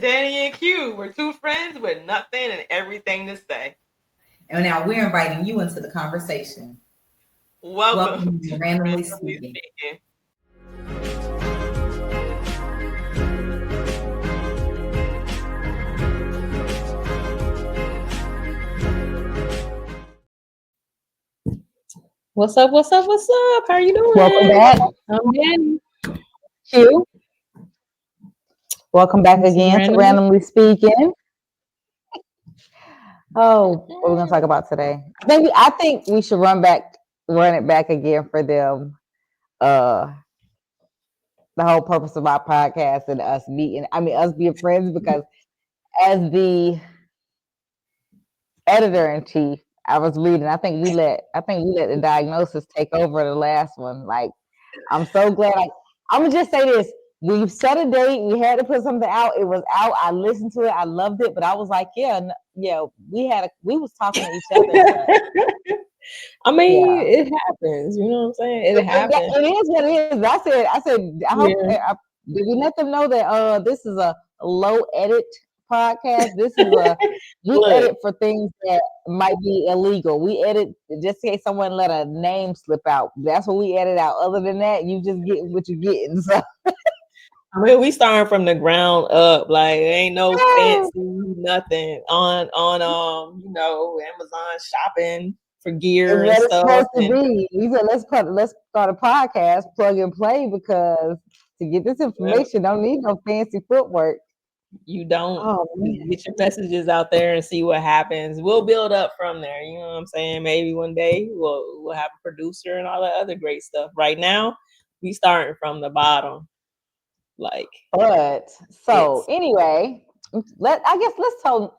Danny and Q. We're two friends with nothing and everything to say. And now we're inviting you into the conversation. Welcome Welcome to to Randomly Randomly Speaking. Speaking. What's up? What's up? What's up? How are you doing? Welcome back, I'm Danny. Q. Welcome back This is again to Randomly Speaking. Oh, what we're gonna talk about today? I think we should run it back again for them. The whole purpose of our podcast and us meeting. I mean, us being friends, because as the editor in chief, I was reading. I think we let the diagnosis take over the last one. Like, I'm so glad. I'm gonna just say this: we set a date. We had to put something out. It was out. I listened to it. I loved it. But I was like, yeah. We was talking to each other. I mean, it happens. You know what I'm saying? It happens. It is what it is. I said. I hope. Did we let them know that this is a low edit podcast? This is we edit for things that might be illegal. We edit just in case someone let a name slip out. That's what we edit out. Other than that, you just get what you're getting. So. I mean, we starting from the ground up. Like, ain't no fancy nothing on Amazon shopping for gear and it's stuff. Supposed to be. We said let's start a podcast, plug and play, because to get this information, don't need no fancy footwork. You don't get your messages out there and see what happens. We'll build up from there. You know what I'm saying? Maybe one day we'll have a producer and all that other great stuff. Right now, we starting from the bottom. Anyway, let's tell.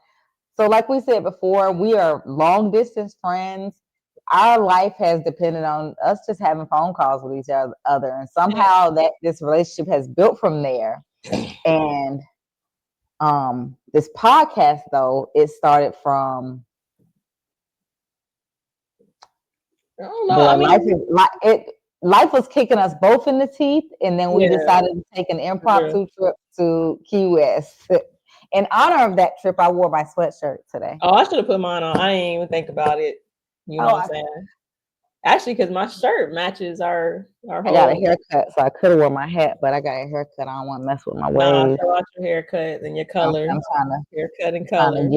So like we said before, we are long distance friends. Our life has depended on us just having phone calls with each other, and somehow that this relationship has built from there. And this podcast, though, it started from life was kicking us both in the teeth, and then we decided to take an impromptu trip to Key West. In honor of that trip, I wore my sweatshirt today. Oh, I should have put mine on. I didn't even think about it. You know what I'm saying? Actually, because my shirt matches our whole. I got a haircut, so I could have worn my hat, but I got a haircut. I don't want to mess with my waves. Nah, show out your haircut and your color. I'm trying to haircut and color.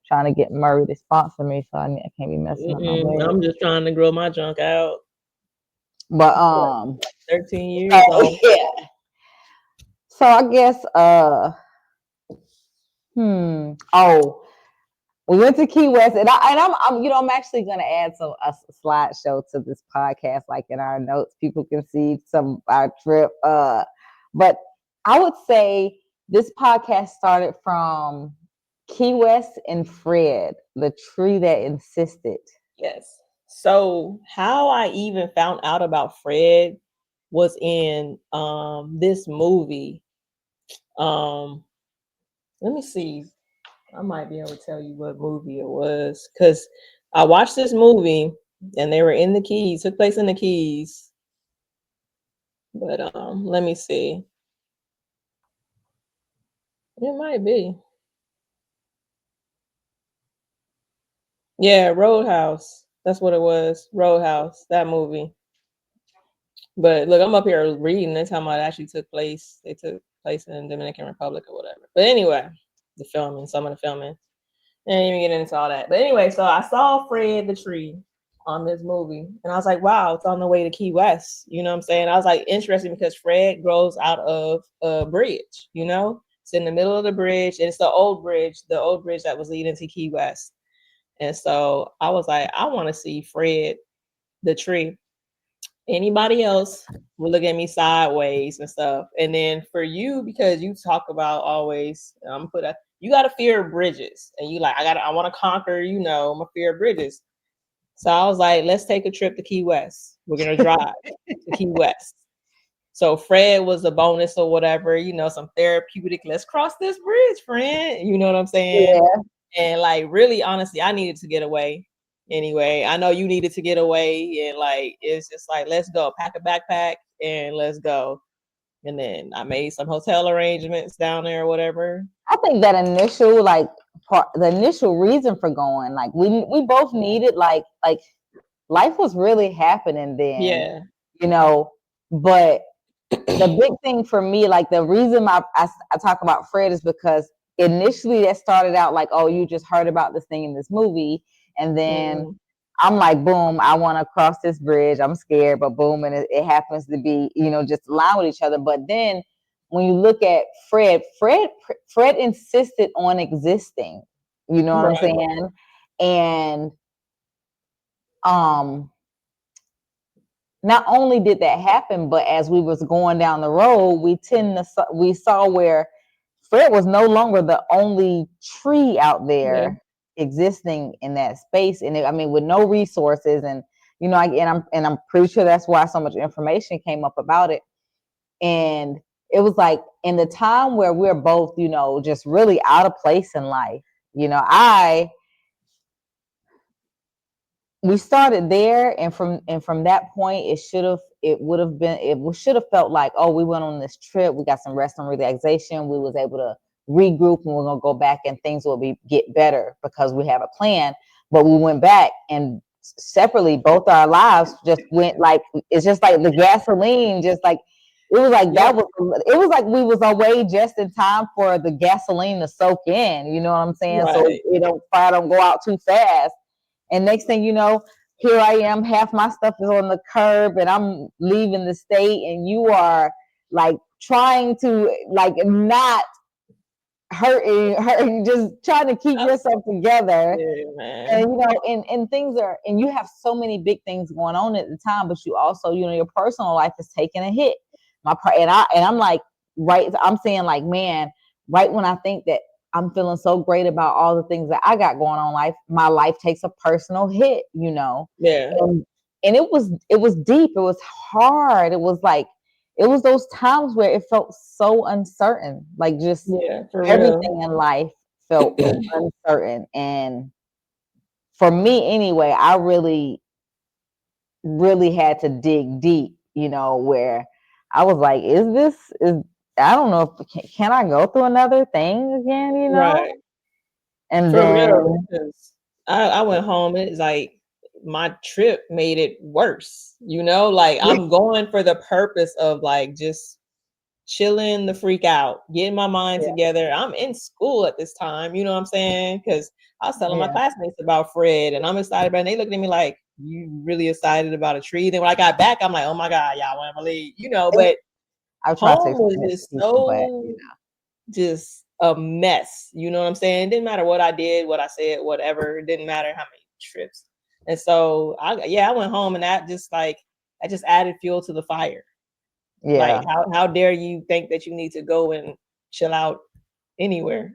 Trying to get Murray to sponsor me, so I can't be messing up my waves. I'm just trying to grow my junk out. But 13 years old. Yeah. So I guess we went to Key West, and I'm actually going to add a slideshow to this podcast, like in our notes. People can see some our trip. But I would say this podcast started from Key West and Fred, the tree that insisted. Yes. So how I even found out about Fred was in this movie. Let me see. I might be able to tell you what movie it was, because I watched this movie and they were in the Keys, took place in the Keys. But let me see. It might be. Yeah, Roadhouse. That's what it was. Roadhouse, that movie. But look, I'm up here reading. That's how it actually took place. They took place in the Dominican Republic or whatever. But anyway, some of the filming. I didn't even get into all that. But anyway, so I saw Fred the tree on this movie, and I was like, wow, it's on the way to Key West. You know what I'm saying? I was like, interesting, because Fred grows out of a bridge, you know? It's in the middle of the bridge, and it's the old bridge that was leading to Key West. And so I was like, I want to see Fred the tree. Anybody else will look at me sideways and stuff. And then for you, because you talk about always, you got a fear of bridges, and you like, I want to conquer, my fear of bridges. So I was like, let's take a trip to Key West. We're going to drive to Key West. So Fred was a bonus or whatever, some therapeutic, let's cross this bridge, friend. You know what I'm saying? Yeah. And like, really, honestly, I needed to get away. Anyway, I know you needed to get away, and like, it's just like, let's go, pack a backpack and let's go. And then I made some hotel arrangements down there or whatever. I think that initial the initial reason for going, like we both needed like life was really happening then, Yeah. you know. But the big thing for me, like the reason I talk about Fred is because initially that started out like, oh, you just heard about this thing in this movie, and then Mm. I'm like, boom, I want to cross this bridge. I'm scared, but boom, and it happens to be, just aligned with each other. But then when you look at Fred insisted on existing. You know what I'm Right. saying? And um not only did that happen, but as we was going down the road, we saw where Fred was no longer the only tree out Yeah. there existing in that space, and I mean with no resources, and I'm pretty sure that's why so much information came up about it, and it was like in the time where we're both, just really out of place in life. I we started there, and from that point it should have felt like, oh, we went on this trip, we got some rest and relaxation, we was able to regroup, and we're going to go back and things will get better because we have a plan. But we went back, and separately both our lives just went like, it's just like the gasoline, just like it was like Yep. it was like we was away just in time for the gasoline to soak in, you know what I'm saying? So Right. fire don't go out too fast. And next thing you know, here I am, half my stuff is on the curb, and I'm leaving the state, and you are like trying to like not hurting, just trying to keep yourself together. Yeah, And man. and things are, and you have so many big things going on at the time, but you also, your personal life is taking a hit. I'm like, right, I'm saying like, man, right when I think that I'm feeling so great about all the things that I got going on in life, my life takes a personal hit, Yeah. and it was deep, it was hard, it was like, it was those times where it felt so uncertain, like just Yeah, for real. everything in life felt uncertain. And for me anyway, I really, really had to dig deep, where I was like, I don't know if can I go through another thing again. Right. And For real. then Because I went home and it's like my trip made it worse. Like I'm going for the purpose of like just chilling the freak out, getting my mind yeah, together. I'm in school at this time, you know what I'm saying? Because I was telling my yeah, classmates about Fred and I'm excited about it. And they looked at me like, you really excited about a tree? Then when I got back, I'm like, oh my God, y'all want to believe, but I've tried to home was explain it to just people, but so just a mess. You know what I'm saying? It didn't matter what I did, what I said, whatever. It didn't matter how many trips. And so I went home and that just added fuel to the fire. Like yeah. how dare you think that you need to go and chill out anywhere?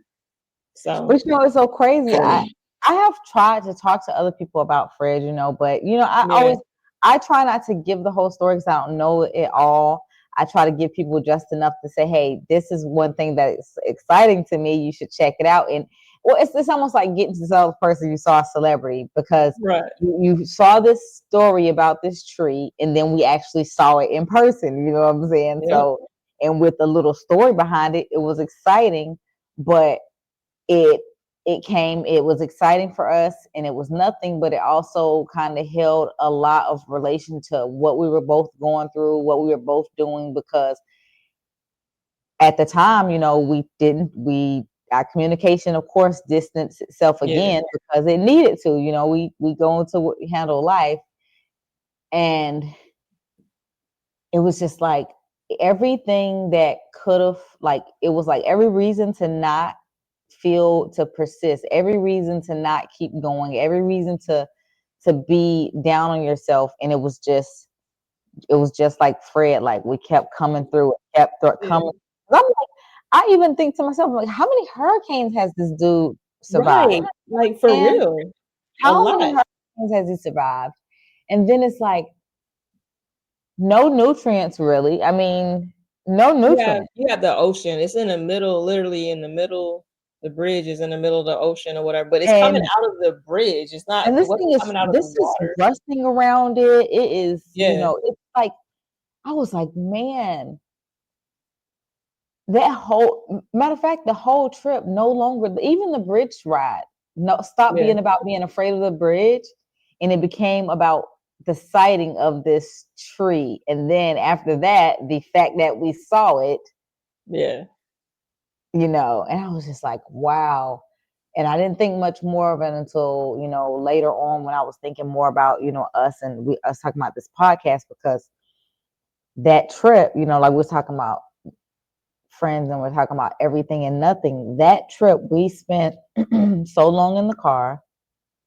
So But it's so crazy. I have tried to talk to other people about Fred, but yeah, I try not to give the whole story because I don't know it all. I try to give people just enough to say, hey, this is one thing that is exciting to me. You should check it out. And well, it's almost like getting to tell the person you saw a celebrity, because right. you saw this story about this tree, and then we actually saw it in person. You know what I'm saying? Yep. So, and with the little story behind it, it was exciting, but it it was exciting for us, and it was nothing, but it also kind of held a lot of relation to what we were both going through, what we were both doing, because at the time, we our communication, of course, distanced itself Yeah. again because it needed to. We go into handle life, and it was just like everything that could have, like, it was like every reason to not to persist, every reason to not keep going, every reason to be down on yourself. And it was just like Fred, like we kept coming through it, Yeah. coming. I'm like, I even think to myself, like, how many hurricanes has this dude survived? Right. Like for And real. A how many lot. hurricanes has he survived? And then it's like no nutrients, really. I mean, no nutrients. You have the ocean. It's in the middle, literally in the middle. The bridge is in the middle of the ocean or whatever, but it's coming And out of the bridge. and It wasn't coming out of the this is water. rusting around it. It is, Yeah. it's like I was like, man, that whole matter of fact, the whole trip no longer, even the bridge ride, no, stopped Yeah. being about being afraid of the bridge, and it became about the sighting of this tree. And then after that, the fact that we saw it, Yeah. and I was just like, wow. And I didn't think much more of it until, later on when I was thinking more about, us and us talking about this podcast, because that trip, like we are talking about friends and we're talking about everything and nothing. That trip we spent so long in the car,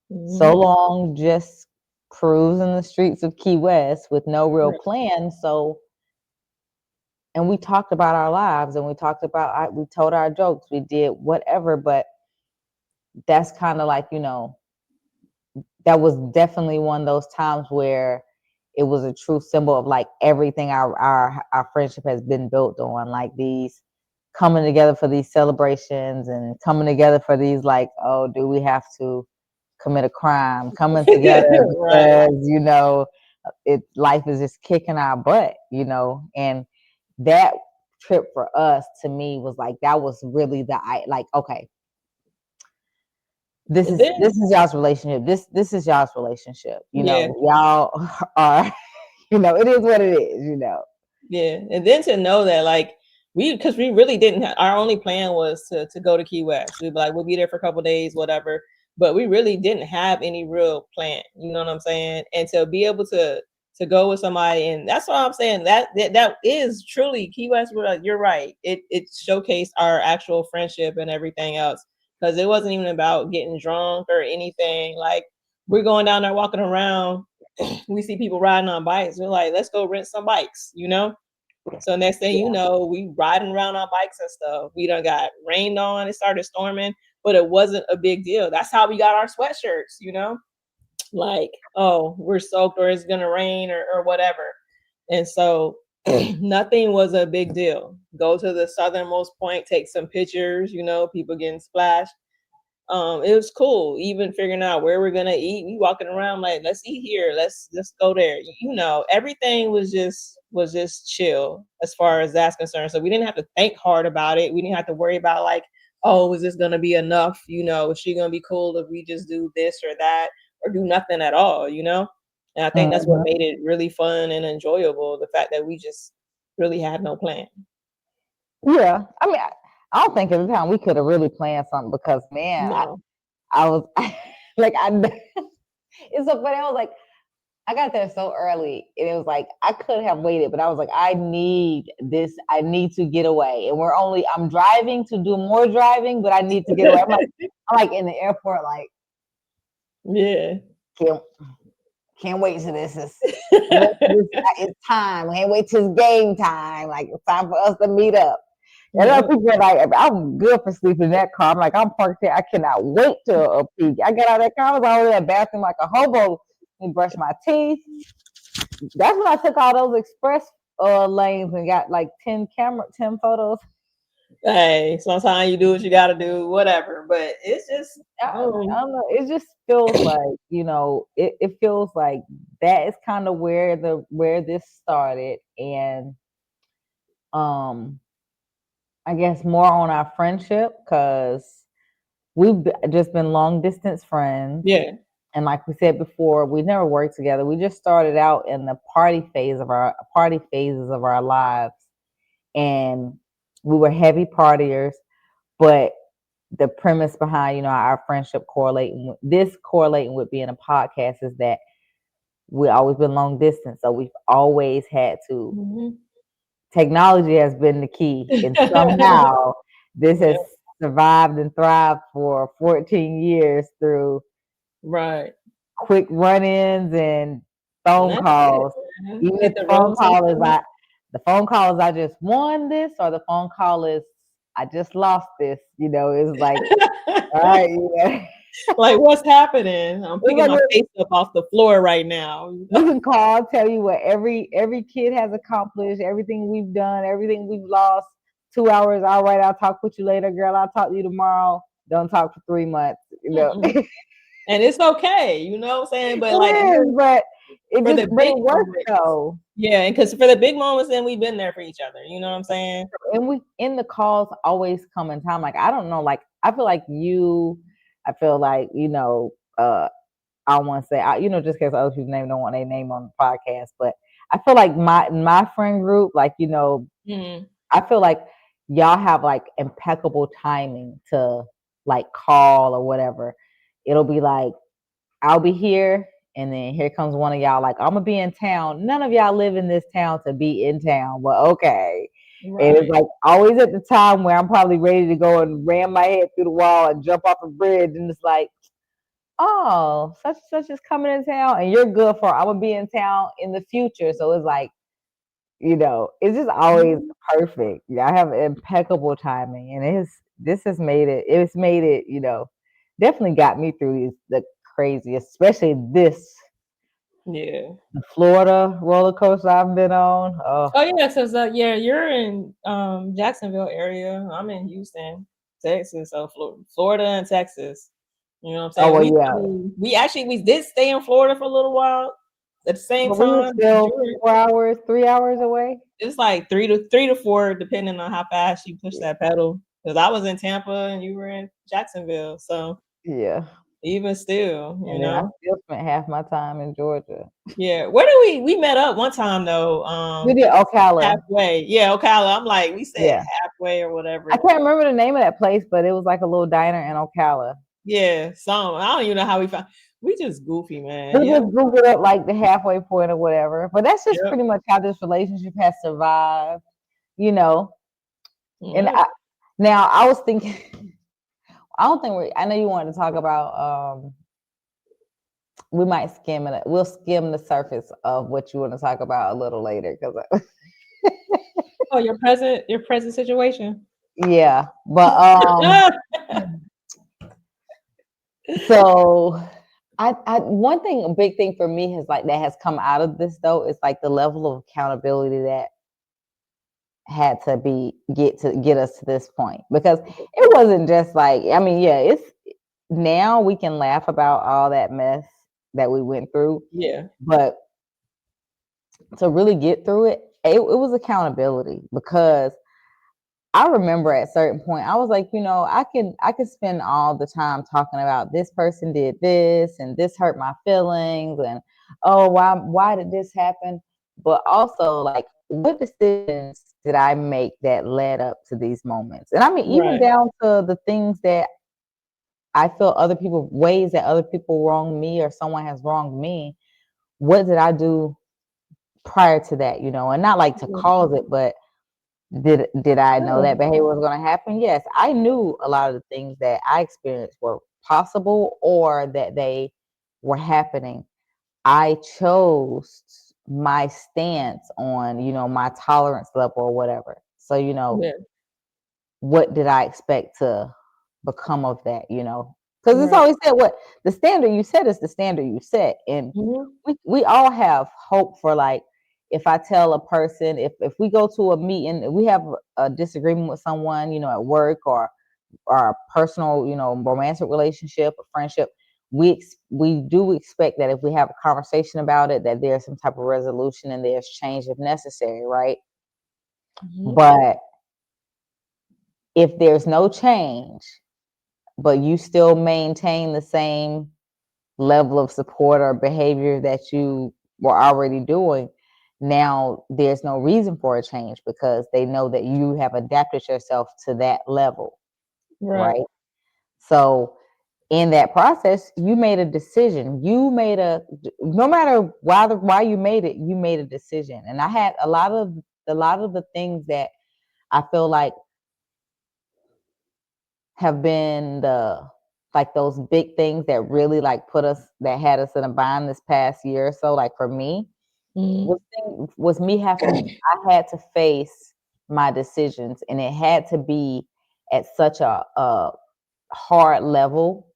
so Mhm. long just cruising the streets of Key West with no real Right. plan. So, and we talked about our lives and we talked about, we told our jokes, we did whatever, but that's kind of like, that was definitely one of those times where it was a true symbol of like everything our friendship has been built on, like these coming together for these celebrations and coming together for these, like, oh, do we have to commit a crime, coming together Right. because life is just kicking our butt, and that trip for us, to me, was like, that was really like, okay, this And is then, this is y'all's relationship. This is y'all's relationship. yeah. Y'all are, it is what it is. Yeah, and then to know that like because we really didn't our only plan was to go to Key West. We'd be like, we'll be there for a couple days, whatever. But we really didn't have any real plan. You know what I'm saying? And to be able to go with somebody, and that's what I'm saying. That is truly Key West. You're right. It showcased our actual friendship and everything else, because it wasn't even about getting drunk or anything. Like, we're going down there walking around, we see people riding on bikes. We're like, let's go rent some bikes, So next thing you Yeah. know, we riding around on bikes and stuff. We done got rained on. It started storming, but it wasn't a big deal. That's how we got our sweatshirts. Like, oh, we're soaked or it's gonna rain or whatever. And so nothing was a big deal. Go to the southernmost point, take some pictures, people getting splashed. It was cool, even figuring out where we're gonna eat. We walking around like, let's eat here, let's go there. Everything was just chill as far as that's concerned. So we didn't have to think hard about it. We didn't have to worry about like, oh, is this gonna be enough? Is she gonna be cool if we just do this or that or do nothing at all? And I think that's what Mhm. made it really fun and enjoyable. The fact that we just really had no plan. Yeah. I mean, I don't think at the time we could have really planned something, because, man, No. I was like, it's so funny. I was like, I got there so early, and it was like I could have waited, but I was like, I need this. I need to get away, and I'm driving to do more driving, but I need to get away. I'm like in the airport, like, Yeah. can't can't wait till this is. It's time. Can't wait till it's game time. Like, it's time for us to meet up. And other Yeah. people are like, I'm good for sleeping in that car. I'm like, I'm parked here. I cannot wait till a peak. I got out of that car. I was already in the bathroom like a hobo and brushed my teeth. That's when I took all those express lanes and got like 10 photos. Hey, sometimes you do what you got to do, whatever. But it's just, I don't know. It just feels like, it feels like that is kind of where this started. And um I guess more on our friendship, because just been long distance friends. yeah. And like we said before, we never worked together. We just started out in the party phases of our lives, and we were heavy partiers. But the premise behind, our friendship correlating with being a podcast, is that we always been long distance, so we've always had to. Mhm. Technology has been the key, and somehow this Yeah. has survived and thrived for 14 years through Right. quick run-ins and And phone that's it, calls. man. Even if Hit the the phone road call is sometimes. I just won this, or the phone call is I just lost this. It's like, all right, Like, what's happening? I'm it's picking like my face up off the floor right now. we can call, tell you what every kid has accomplished, everything we've done, everything we've lost. 2 hours, all right, I'll talk with you later, girl. I'll talk to you tomorrow. Don't talk for 3 months. Mm-mm. And it's okay, what I'm saying? But like, It is, but It For just, the but big it works moments. though. Yeah, because for the big moments, then we've been there for each other. You know what I'm saying? And we in the calls always come in time. Like I don't know, like I feel like you, I feel like I want to say, just because other people's name don't want their name on the podcast, but I feel like my friend group, like Mhm. I feel like y'all have like impeccable timing to like call or whatever. It'll be like I'll be here, and then here comes one of y'all like I'm gonna be in town. None of y'all live in this town to be in town, but okay. And it's Right. like always at the time where I'm probably ready to go and ram my head through the wall and jump off a bridge, and it's like, oh, such and such is coming in town, and you're good for. I'm gonna be in town in the future, so it's like it's just always Mhm. perfect. Yeah, I have impeccable timing, and this has made it. It's made it. Definitely got me through the crazy, especially this Yeah. the Florida roller coaster I've been on. Oh, Oh yeah, because yeah, you're in Jacksonville area. I'm in Houston, Texas. So Florida and Texas. You know what I'm oh saying? well, We yeah. I mean, we did stay in Florida for a little while. At the same But we were time, still during 4 hours, 3 hours away. it's like three to four, depending on how fast you push that pedal. Because I was in Tampa and you were in Jacksonville, so Yeah, even still, and then I know. still spent half my time in Georgia. Yeah. Where did we met up one time though? We did Ocala. Halfway. Yeah, Ocala. I'm like, we said Yeah, halfway or I whatever. can't remember the name of that place, but it was like a little diner in Ocala. Yeah, some. I don't even know how we found. We just goofy, man. We Yeah. just Googled up like the halfway point or whatever. But that's just Yep. pretty much how this relationship has survived, you know. And Yep. now I was thinking, I don't think I know you wanted to talk about. We might skim it. We'll skim the surface of what you want to talk about a little later, because Oh, your present situation. yeah. But so one thing, a big thing for me has like that has come out of this though is like the level of accountability that had to get us to this point, because it wasn't just like, I mean, yeah, it's now we can laugh about all that mess that we went through, Yeah. but to really get through it was accountability, because I remember at a certain point I was like, I could spend all the time talking about this person did this and this hurt my feelings, and oh, why did this happen? But also, like, what decisions did I make that led up to these moments? And I mean, even Right. down to the things that I feel ways that other people wronged me or someone has wronged me. What did I do prior to that? And not like to cause it, but did I know Yeah. that behavior was going to happen? Yes, I knew a lot of the things that I experienced were possible or that they were happening. I chose my stance on, my tolerance level or whatever. So, Yeah. what did I expect to become of that, Because it's Right. always said, what the standard you set is the standard you set. And Mhm. we all have hope for, like, if I tell a person, if we go to a meeting, we have a disagreement with someone, at work or a personal, romantic relationship or friendship, we do expect that if we have a conversation about it, that there's some type of resolution and there's change if necessary, right? Mhm. But if there's no change, but you still maintain the same level of support or behavior that you were already doing, now there's no reason for a change, because they know that you have adapted yourself to that level, Right. right? So in that process, you made a decision. No matter why you made it, you made a decision. And I had a lot of the things that I feel like have been those big things that really like that had us in a bind this past year or so. Like for me, Mhm. was me I had to face my decisions, and it had to be at such a hard level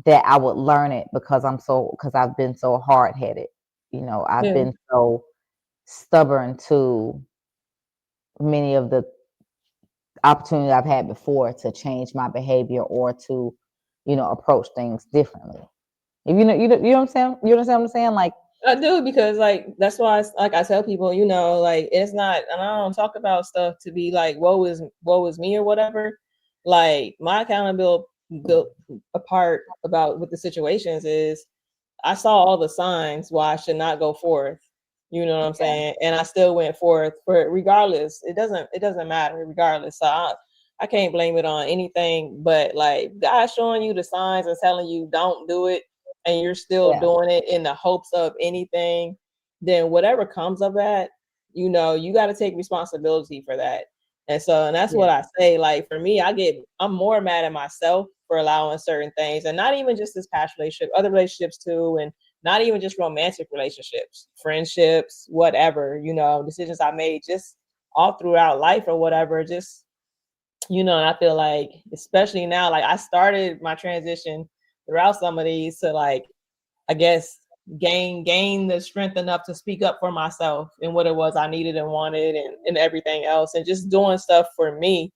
that I would learn it, because I've been so hard headed. I've Yeah. been so stubborn to many of the opportunities I've had before to change my behavior or to, approach things differently. If you know what I'm saying? You understand what I'm saying? Like, I do because like that's why like I tell people, like it's not, and I don't talk about stuff to be like woe is me or whatever. Like my accountability built apart about with the situations is I saw all the signs why I should not go forth. You know what I'm Yeah. saying? And I still went forth for regardless. It doesn't matter regardless. So I can't blame it on anything but like God showing you the signs and telling you don't do it and you're still Yeah. doing it in the hopes of anything, then whatever comes of that, you got to take responsibility for that. And that's Yeah. what I say. Like for me, I'm more mad at myself for allowing certain things, and not even just this past relationship, other relationships too, and not even just romantic relationships, friendships, whatever, decisions I made just all throughout life or whatever. Just, and I feel like, especially now, like I started my transition throughout some of these to like, I guess, gain the strength enough to speak up for myself and what it was I needed and wanted and everything else, and just doing stuff for me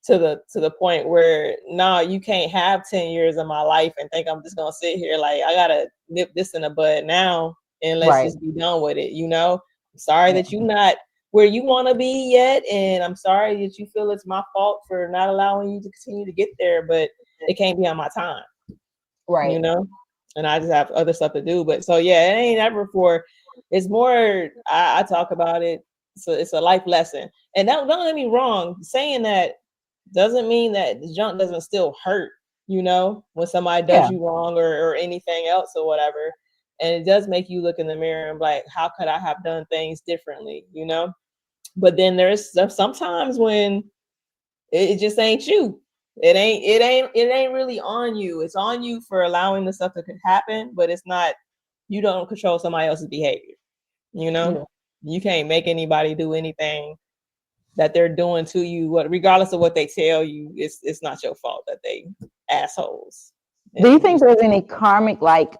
to the point where nah, you can't have 10 years of my life and think I'm just gonna sit here. Like I gotta nip this in the bud now and let's Right. just be done with it. I'm sorry Yeah. that you're not where you want to be yet, and I'm sorry that you feel it's my fault for not allowing you to continue to get there, but it can't be on my time, Right. you know and I just have other stuff to do. But so yeah, it ain't ever for, it's more, I talk about it, so it's a life lesson. And don't get me wrong, saying that doesn't mean that the junk doesn't still hurt, when somebody does Yeah. you wrong or anything else or whatever. And it does make you look in the mirror and be like, how could I have done things differently? But then there's sometimes when it just ain't you. It ain't really on you. It's on you for allowing the stuff that could happen, but it's not, you don't control somebody else's behavior, you know? Yeah. You can't make anybody do anything that they're doing to you, regardless of what they tell you. It's not your fault that they assholes. Do you And think there's any karmic like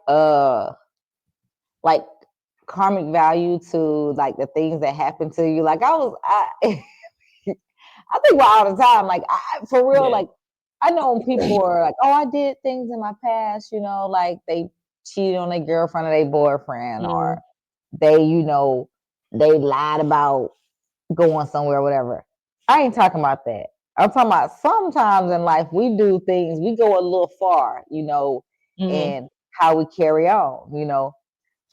karmic value to like the things that happen to you? Like I think about all the time. Like for real, yeah. like I know people are like, oh, I did things in my past, like they cheated on their girlfriend or their boyfriend, or Mm, they, they lied about going somewhere or whatever. I ain't talking about that. I'm talking about sometimes in life we do things, we go a little far, mm-hmm. and how we carry on.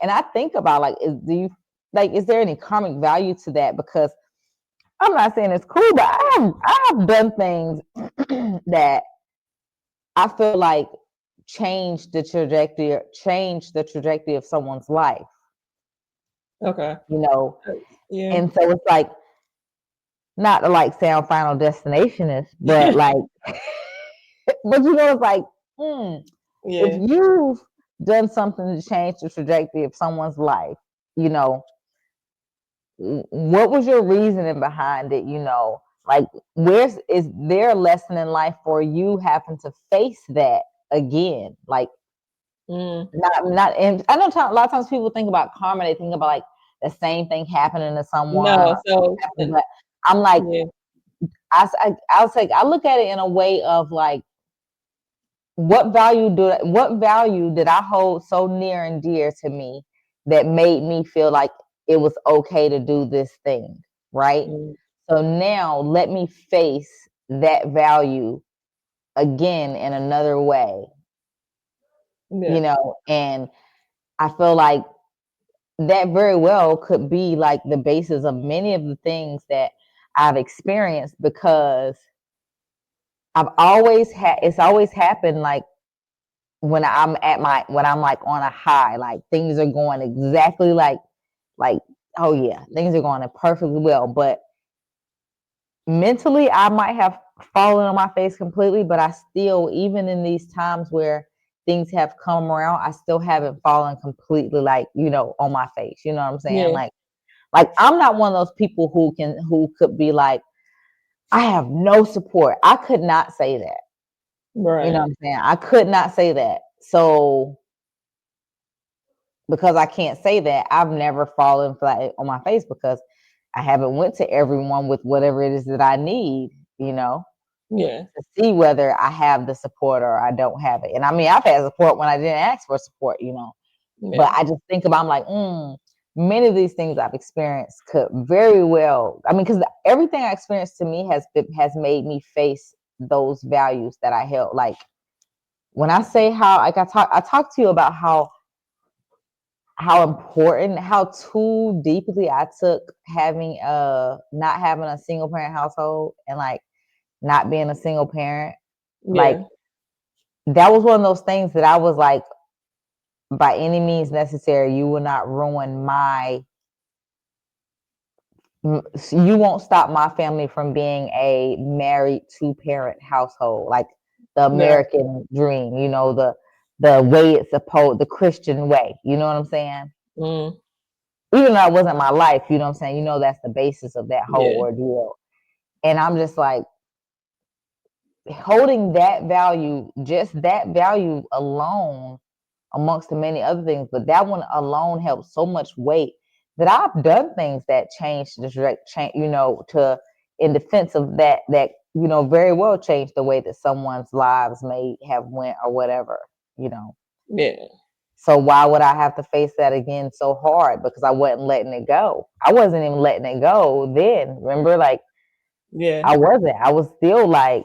And I think about like, is there any karmic value to that? Because I'm not saying it's cool, but I have done things that I feel like change the trajectory of someone's life, Okay. you know. Yeah. And so it's like, not to like sound Final Destination-ist, but like, but it's like, if Yeah. you've done something to change the trajectory of someone's life, you know, what was your reasoning behind it? Like, is there a lesson in life for you having to face that again? Like, Mm. not. And I know a lot of times people think about karma, they think about like the same thing happening to someone, No, so but I'm like, yeah. I look at it in a way of like, what value did I hold so near and dear to me that made me feel like it was okay to do this thing, right? Mm, So now let me face that value again in another way, yeah. and I feel like that very well could be like the basis of many of the things that I've experienced, because it's always happened like when I'm like on a high, like things are going exactly like oh yeah, things are going perfectly well, but mentally I might have fallen on my face completely, but I still, even in these times where things have come around, I still haven't fallen completely, like, on my face. You know what I'm saying? Yeah. Like I'm not one of those people who could be like, I have no support. I could not say that. You know Right. what I'm saying? I could not say that. So because I can't say that, I've never fallen flat on my face, because I haven't went to everyone with whatever it is that I need, Yeah. to see whether I have the support or I don't have it. And I mean, I've had support when I didn't ask for support. But Yeah. I just think about, I'm like, many of these things I've experienced could very well, I mean, because everything I experienced to me has made me face those values that I held. Like when I say how, like I talked to you about how important, how too deeply I took having not having a single parent household and like not being a single parent. Like Yeah. that was one of those things that I was like, by any means necessary, you will not ruin you won't stop my family from being a married 2-parent household, like the Yeah. American dream, the way it's supposed, the Christian way, you know what I'm saying? Mm, Even though that wasn't my life, you know what I'm saying? That's the basis of that whole yeah. ordeal. And I'm just like, holding that value, just that value alone, amongst the many other things, but that one alone held so much weight that I've done things that changed the direct change, to in defense of that very well changed the way that someone's lives may have went or whatever. Yeah. So why would I have to face that again so hard? Because I wasn't letting it go. I wasn't even letting it go then. Remember, like Yeah. I wasn't. I was still like,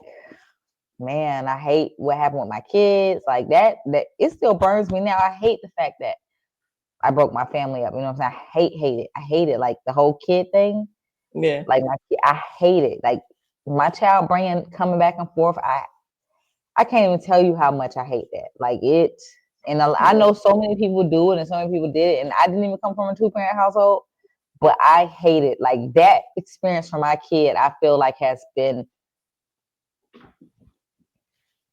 man, I hate what happened with my kids. Like that it still burns me now. I hate the fact that I broke my family up. You know what I'm saying? Hate it. I hate it. Like the whole kid thing. Yeah. Like I hate it. Like my child coming back and forth. I can't even tell you how much I hate that. Like it. And I know so many people do it, and so many people did it. And I didn't even come from a 2-parent household, but I hate it. Like that experience for my kid, I feel like has been.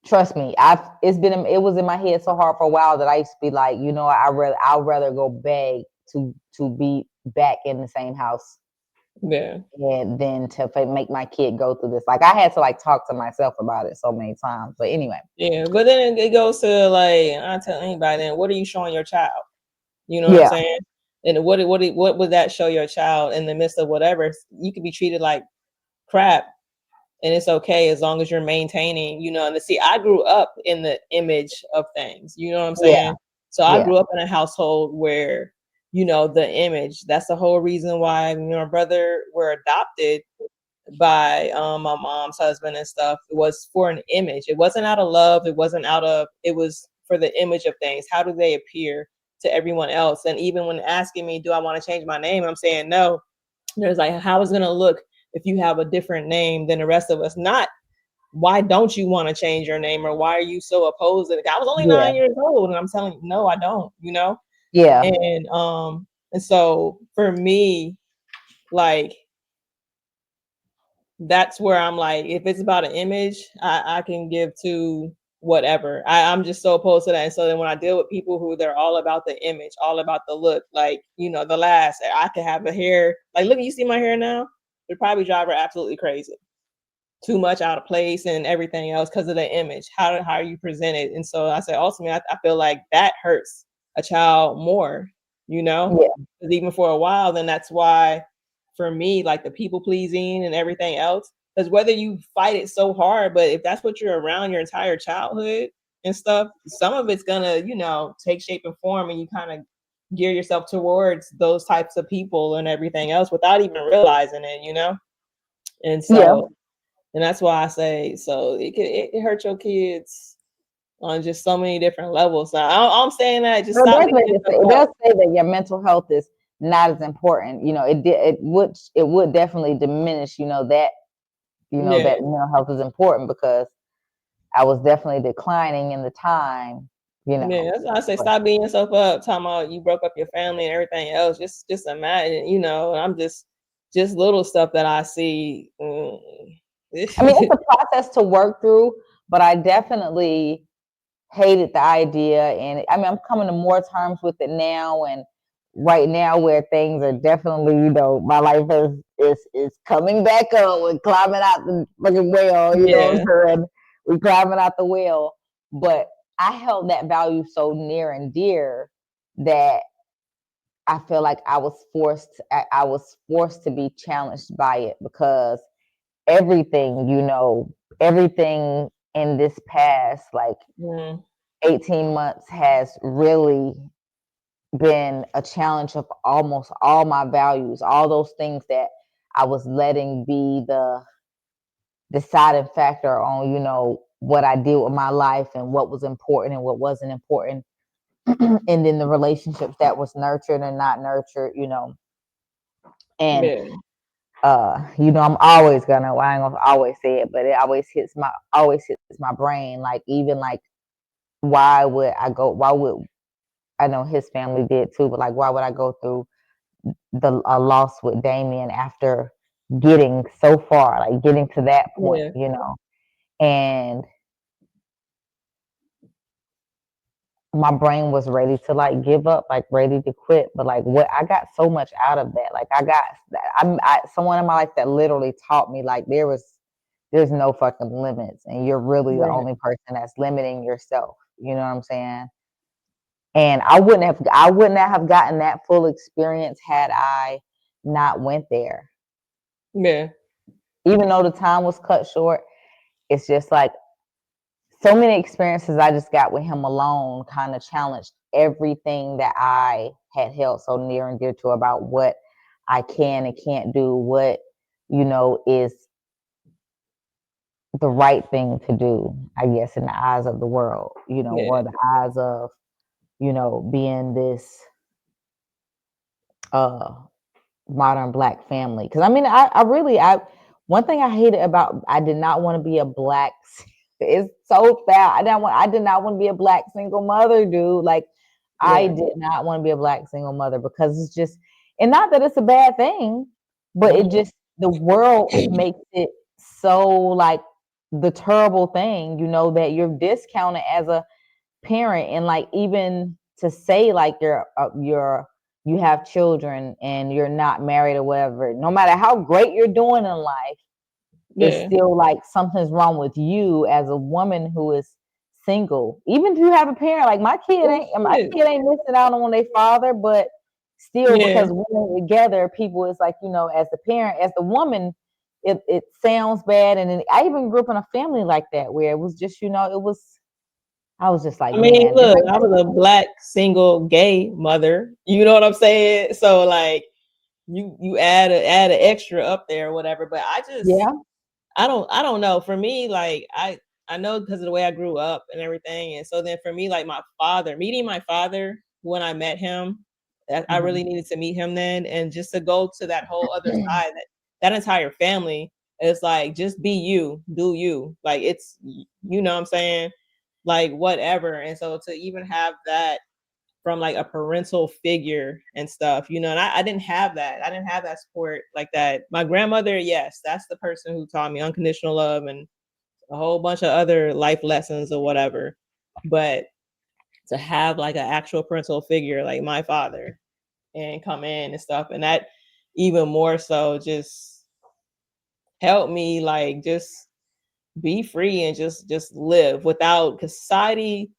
Trust me, it was in my head so hard for a while that I used to be like, I'd rather go beg to be back in the same house Yeah. and than to make my kid go through this. Like I had to like talk to myself about it so many times. But anyway, Yeah. But then it goes to like, I tell anybody, then what are you showing your child? You know what I'm yeah, saying? And what would that show your child in the midst of whatever? You could be treated like crap, and it's okay as long as you're maintaining, and see, I grew up in the image of things, you know what I'm yeah, saying? So I yeah, grew up in a household where, the image, that's the whole reason why me and my brother were adopted by my mom's husband and stuff. It was for an image. It wasn't out of love. It was for the image of things. How do they appear to everyone else? And even when asking me, do I want to change my name? I'm saying no. There's like, how is it going to look if you have a different name than the rest of us? Not why don't you want to change your name, or why are you so opposed to it? I was only yeah, 9 years old and I'm telling you, no, I don't. yeah, And so for me, like, that's where I'm like, if it's about an image, I can give to whatever. I'm just so opposed to that. And so then when I deal with people who they're all about the image, all about the look, like, the last, I could have a hair, like, look, you see my hair now? It'd probably drive her absolutely crazy. Too much out of place and everything else because of the image. How you present it. And so I say, ultimately, I feel like that hurts a child more, you know? yeah, Because even for a while, then that's why for me, like the people pleasing and everything else, because whether you fight it so hard, but if that's what you're around your entire childhood and stuff, some of it's gonna, take shape and form, and you kind of gear yourself towards those types of people and everything else without even realizing it. And yeah. so, and that's why I say, so it hurt your kids on just so many different levels. Now, I'm saying that just Well, stop beating yourself it up. does say that your mental health is not as important. It would definitely diminish. That Yeah. that mental health is important because I was definitely declining in the time. Yeah, that's why I say But stop beating yourself up, talking about you broke up your family and everything else. Just imagine, I'm just little stuff that I see. I mean, it's a process to work through, but I definitely hated the idea. And I mean, I'm coming to more terms with it now. And right now, where things are definitely, my life is coming back up. We're climbing out the fucking well, you know Yeah, what I'm saying? We're climbing out the well. But I held that value so near and dear that I feel like I was forced to be challenged by it because everything, everything in this past like mm, 18 months has really been a challenge of almost all my values, all those things that I was letting be the deciding factor on, what I did with my life and what was important and what wasn't important. And then the relationships that was nurtured and not nurtured, and Yeah. I'm always gonna, well, I ain't gonna always say it, but it always hits my brain. Like, even like, why would I know his family did too, but like, why would I go through the a loss with Damien after getting so far, like getting to that point, Yeah. and my brain was ready to like give up, like ready to quit. But like, what I got so much out of that. Like, I someone in my life that literally taught me like there's no fucking limits, and you're really the Right. only person that's limiting yourself. You know what I'm saying? And I wouldn't have gotten that full experience had I not went there. Yeah. Even though the time was cut short, it's just like so many experiences I just got with him alone kind of challenged everything that I had held so near and dear to about what I can and can't do, what, is the right thing to do, I guess, in the eyes of the world, Yeah. or the eyes of, being this uh modern Black family. Because I mean, I really, one thing I hated about, I did not want to be a Black. It's so bad. I did not want to be a Black single mother, dude. Like, I Yeah. did not want to be a Black single mother because it's just, and not that it's a bad thing, but it Mhm. just, the world makes it so like the terrible thing, that you're discounted as a parent. And like, even to say like you have children and you're not married or whatever, no matter how great you're doing in life, it's Yeah. still like something's wrong with you as a woman who is single. Even if you have a parent, like Well, my shit. kid ain't missing out on their father, but still, Yeah. because women together, people, it's like, as the parent, as the woman, it sounds bad. And then I even grew up in a family like that where it was just, I was just like, I mean, man, look, I was a Black single gay mother. You know what I'm saying? So like, you add an extra up there or whatever. But yeah, I don't know. For me, like I know because of the way I grew up and everything. And so then for me, like meeting my father when I met him, I mhm. really needed to meet him then, and just to go to that whole other side, that entire family. It's like, just be you, do you. Like, it's, you know what I'm saying? Like, whatever. And so to even have that from like a parental figure and stuff, and I didn't have that. I didn't have that support like that. My grandmother, yes, that's the person who taught me unconditional love and a whole bunch of other life lessons or whatever. But to have like an actual parental figure like my father and come in and stuff, and that even more so just helped me like just be free and just live without, because society,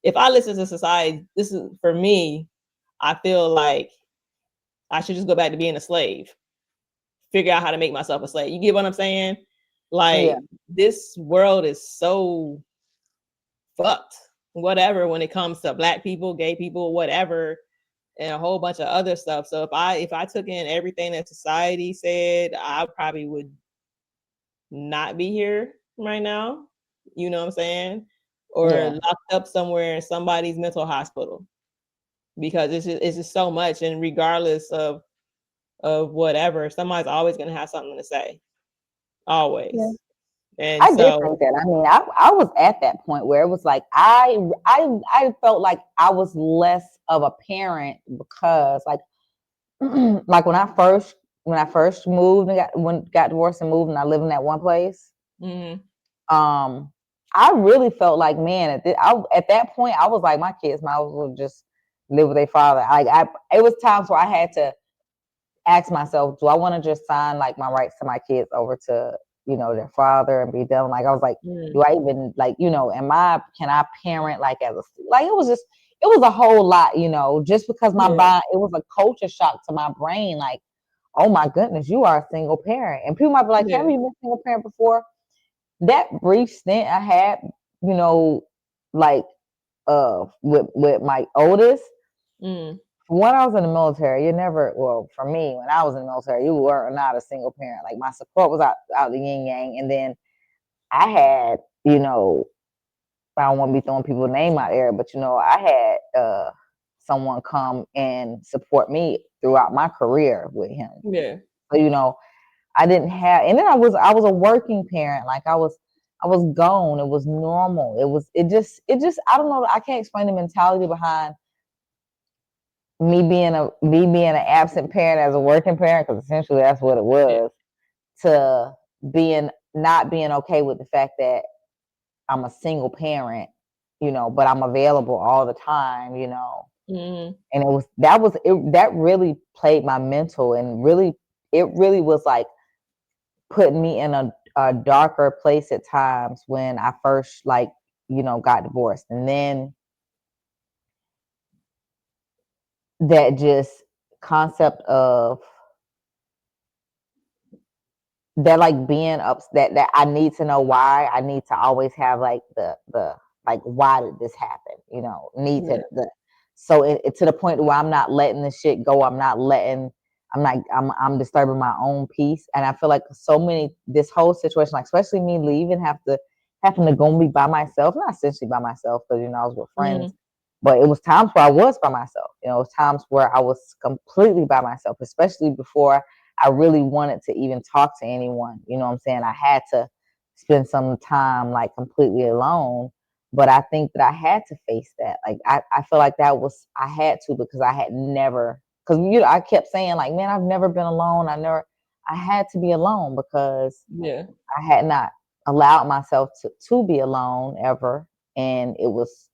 if I listen to society, this is for me, I feel like I should just go back to being a slave, figure out how to make myself a slave. You get what I'm saying? Yeah, Like, this world is so fucked, whatever, when it comes to Black people, gay people, whatever, and a whole bunch of other stuff. So if I took in everything that society said, I probably would not be here right now. You know what I'm saying? Or yeah, locked up somewhere in somebody's mental hospital, because it's just so much. And regardless of whatever, somebody's always gonna have something to say. yeah. Always. And I did so, think that. I mean, I was at that point where it was like I felt like I was less of a parent because like like when I first moved and got divorced and moved and I lived in that one place. mhm, Um, I really felt like, man, at that point I was like, my kids might as well just live with their father. It was times where I had to ask myself, do I want to just sign like my rights to my kids over to, their father and be done? Like, I was like, mm, do I even like, can I parent like like, it was a whole lot, just because yeah, it was a culture shock to my brain. Like, oh my goodness, you are a single parent. And people might be like, have yeah, you been a single parent before? That brief stint I had, you know, like with my oldest, Mm. When I was in the military, you never, well, for me, when I was in the military, you were not a single parent. Like my support was out the yin yang. And then I had, I don't want to be throwing people's name out there, but I had someone come and support me throughout my career with him. Yeah. So, I didn't have, and then I was a working parent. Like I was gone. It was normal. It just, I don't know. I can't explain the mentality behind me being an absent parent as a working parent, because essentially that's what it Yeah. was, to being not being okay with the fact that I'm a single parent, but I'm available all the time. Mm. And that really played my mental, and it really was like putting me in a darker place at times when I first got divorced. And then that just concept of that, like, being upset, that I need to know why. I need to always have like the like, why did this happen? Need Yeah. to the so it to the point where I'm not letting the shit go. I'm disturbing my own peace. And I feel like this whole situation, like especially me leaving, having to go and be by myself, not essentially by myself, because I was with friends, Mm. but it was times where I was by myself. It was times where I was completely by myself, especially before I really wanted to even talk to anyone. You know what I'm saying? I had to spend some time like completely alone. But I think that I had to face that. Like I feel like I had to, because I had never, because I kept saying like, man, I've never been alone. I had to be alone, because Yeah. I had not allowed myself to be alone ever. And it was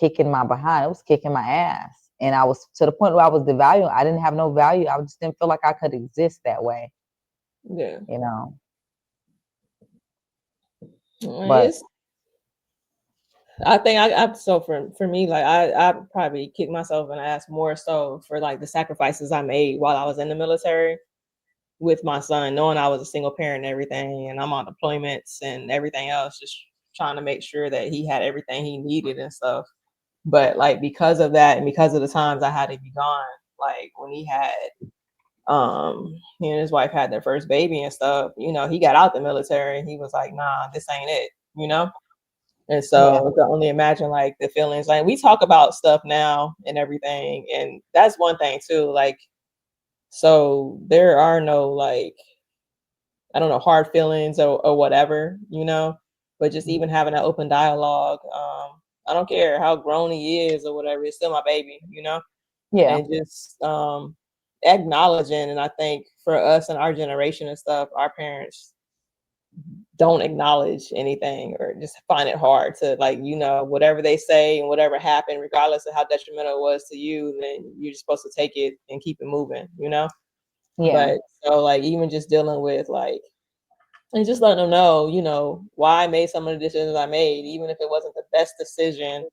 kicking my behind. It was kicking my ass. And I was to the point where I was devaluing. I didn't have no value. I just didn't feel like I could exist that way, Yeah. you know. But It's. I think I so for me, like I probably kicked myself in the ass more so for like the sacrifices I made while I was in the military with my son, knowing I was a single parent and everything, and I'm on deployments and everything else, just trying to make sure that he had everything he needed and stuff. But like because of that and because of the times I had to be gone, like when he and his wife had their first baby and stuff, he got out the military and he was like, nah, this ain't it. And yeah, so I can only imagine like the feelings. Like we talk about stuff now and everything, and that's one thing too. Like, so there are no like, I don't know, hard feelings or whatever. But just even having that open dialogue. I don't care how grown he is or whatever, it's still my baby. yeah, And just acknowledging. And I think for us and our generation and stuff, our parents don't acknowledge anything or just find it hard to like, whatever they say and whatever happened, regardless of how detrimental it was to you, then you're just supposed to take it and keep it moving. yeah, But so like even just dealing with like and just letting them know, why I made some of the decisions I made, even if it wasn't the best decision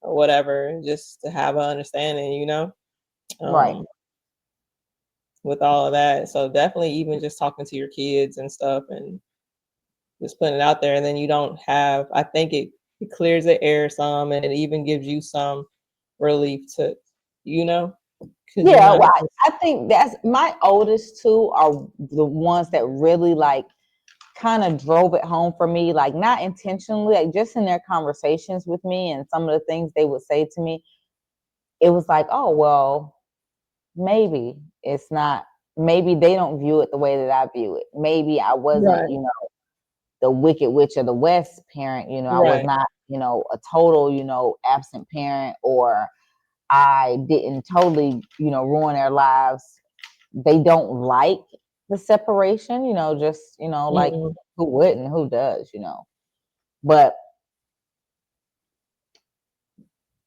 or whatever, just to have an understanding, right. um, with all of that. So definitely even just talking to your kids and stuff and just putting it out there. And then you don't have, I think it clears the air some and it even gives you some relief to, because you're Yeah, not well, just, I think that's my oldest two are the ones that really like kind of drove it home for me, like not intentionally, like just in their conversations with me and some of the things they would say to me. It was like, oh, well, maybe it's not, maybe they don't view it the way that I view it. Maybe I wasn't, right, the wicked witch of the West parent, I was right, not, a total, absent parent, or I didn't totally, ruin their lives. They don't like the separation, just, like mm-mm, who wouldn't, who does. But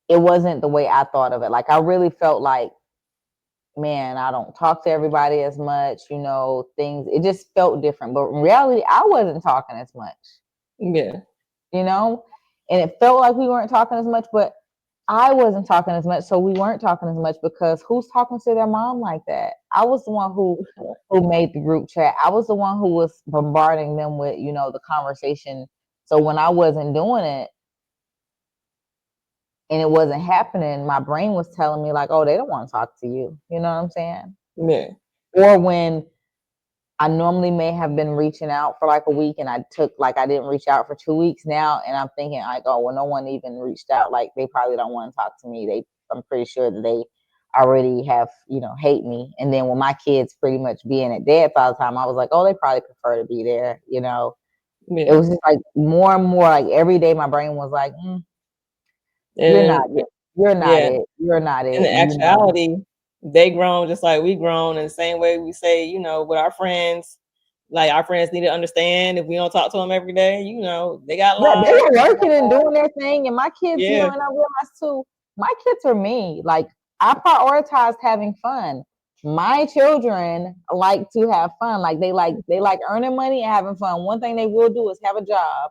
it wasn't the way I thought of it. Like I really felt like, man, I don't talk to everybody as much, things, it just felt different. But in reality, I wasn't talking as much, yeah, you know, and it felt like we weren't talking as much, but I wasn't talking as much, so we weren't talking as much, because who's talking to their mom like that? I was the one who made the group chat. I was the one who was bombarding them with, the conversation. So when I wasn't doing it, and it wasn't happening, my brain was telling me like, oh, they don't want to talk to you. You know what I'm saying? Yeah. Or when I normally may have been reaching out for like a week and I didn't reach out for 2 weeks now. And I'm thinking like, oh, well, no one even reached out. Like they probably don't want to talk to me. I'm pretty sure that they already have, hate me. And then when my kids pretty much being at dad's all the time, I was like, oh, they probably prefer to be there. It Yeah. was just like more and more like every day my brain was like, you're not And it. You're not yeah, it. You're not in it. the actuality, they grown just like we grown in the same way we say, with our friends, like our friends need to understand if we don't talk to them every day, they got Yeah, they lives. were working and doing their thing, and my kids, Yeah, and I realized too, my kids are me. Like I prioritized having fun. My children like to have fun. Like they like earning money and having fun. One thing they will do is have a job,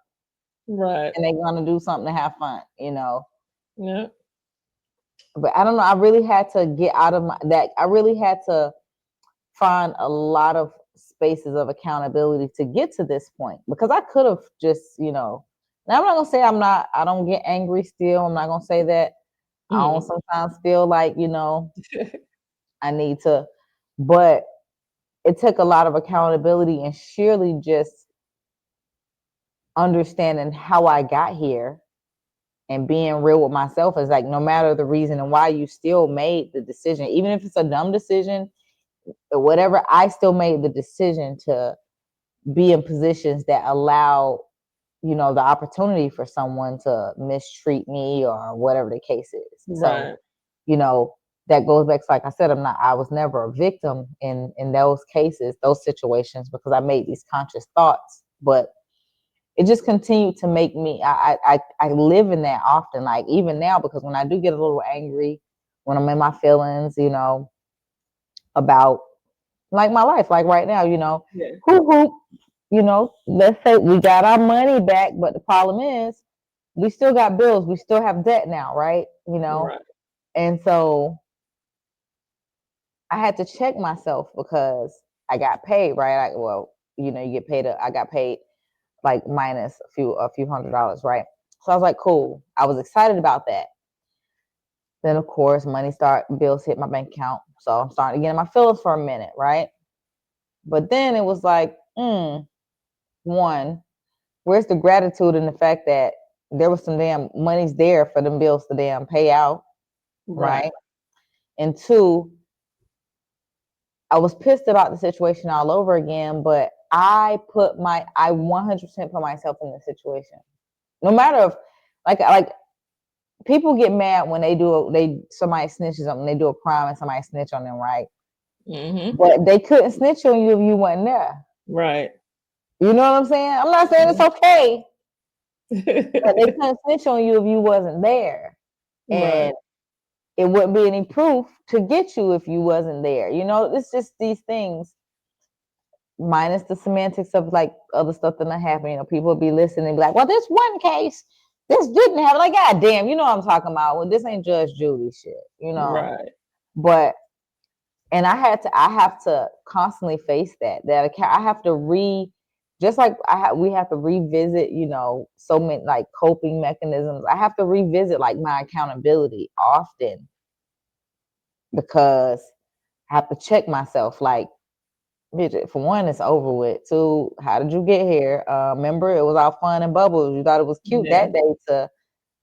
right. and they're gonna do something to have fun. Yeah, But I don't know. I really had to get out of that. I really had to find a lot of spaces of accountability to get to this point because I could have just. Now I'm not gonna say I don't get angry still. I'm not gonna say that. I don't mm. sometimes feel like, I need to, but it took a lot of accountability and surely just understanding how I got here and being real with myself is like no matter the reason and why you still made the decision, even if it's a dumb decision or whatever, I still made the decision to be in positions that allow the opportunity for someone to mistreat me or whatever the case is. So Right, that goes back to, like I said, I was never a victim in those cases, those situations, because I made these conscious thoughts. But it just continued to make me I live in that often, like even now, because when I do get a little angry, when I'm in my feelings, about like my life, like right now, yeah, whoop whoop, let's say we got our money back, but the problem is we still got bills, we still have debt now, right? right, And so I had to check myself because I got paid, right? You get paid. I got paid like minus a few $100s, right? So I was like, cool. I was excited about that. Then of course, bills hit my bank account, so I'm starting to get in my feelings for a minute, right? But then it was like, one, where's the gratitude in the fact that there was some damn money's there for them bills to damn pay out, right, right? And two, I was pissed about the situation all over again, but I 100% put myself in the situation. No matter if like people get mad when somebody snitches on them, they do a crime and somebody snitch on them, right? mm-hmm. But they couldn't snitch on you if you wasn't there. Right. You know what I'm saying? I'm not saying it's okay, but they couldn't snitch on you if you wasn't there. Right, And it wouldn't be any proof to get you if you wasn't there. It's just these things, minus the semantics of like other stuff that not happening. People will be listening and be like, well, this one case, this didn't happen. Like, God damn, you know what I'm talking about. Well, this ain't Judge Judy shit. right, But and I have to constantly face that I have to just like we have to revisit, so many like coping mechanisms. I have to revisit like my accountability often because I have to check myself. Like, bitch, for one, it's over with. Two, how did you get here? Remember, it was all fun and bubbles. You thought it was cute yeah, that day to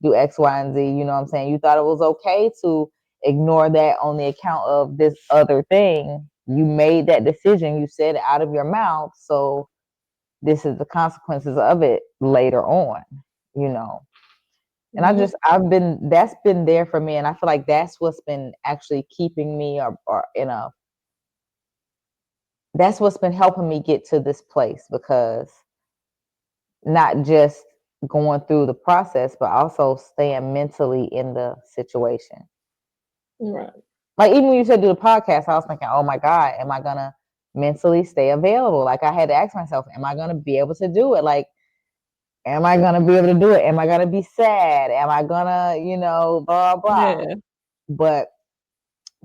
do X, Y, and Z. You know what I'm saying? You thought it was okay to ignore that on the account of this other thing. You made that decision. You said it out of your mouth. So this is the consequences of it later on, you know. And mm-hmm. that's been there for me. And I feel like that's what's been actually keeping me or that's what's been helping me get to this place, because not just going through the process, but also staying mentally in the situation. Right, Like even when you said do the podcast, I was thinking, oh my God, am I gonna mentally stay available? Like I had to ask myself, am I gonna be able to do it? Like, am I gonna be able to do it? Am I gonna be sad? Am I gonna, blah blah? yeah, But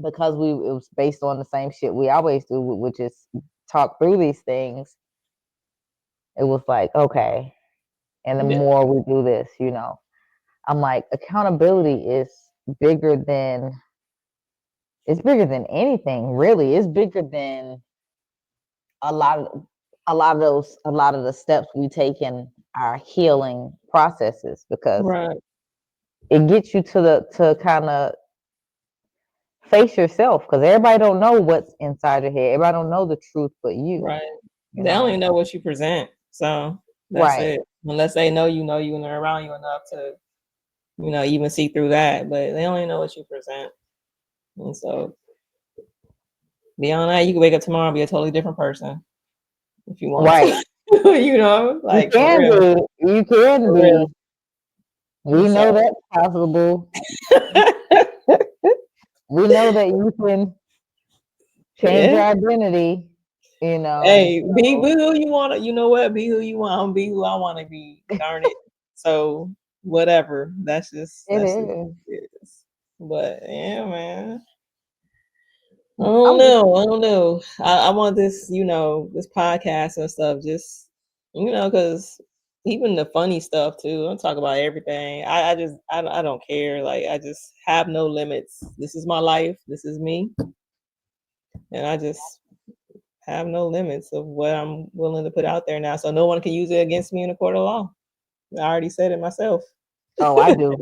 because it was based on the same shit we always do, which is talk through these things, it was like, okay. And the yeah, more we do this, I'm like, accountability is bigger than anything, really. It's bigger than a lot of a lot of the steps we take in our healing processes, because Right. it gets you to kind of face yourself, because everybody don't know what's inside your head. Everybody don't know the truth but you. Right. You They only know, know what you present. So that's right? it. Unless they know, and they're around you enough to, even see through that. But they only know what you present. And so beyond that, you can wake up tomorrow and be a totally different person if you want Right. to. You Like for can real. be. You can For be. real. We So know that's possible. We know that you can change your yeah. identity. Hey, be So who you want to. You know what? Be who you want. I'm be who I want to be. Darn it. So whatever. That's just it what is. it is. But yeah, man. I I'm don't just know. I don't know. I want this, this podcast and stuff. Just because even the funny stuff too. I'm talking about everything. I don't care. Like I just have no limits. This is my life. This is me, and I just have no limits of what I'm willing to put out there now. So no one can use it against me in a court of law. I already said it myself. Oh, I do.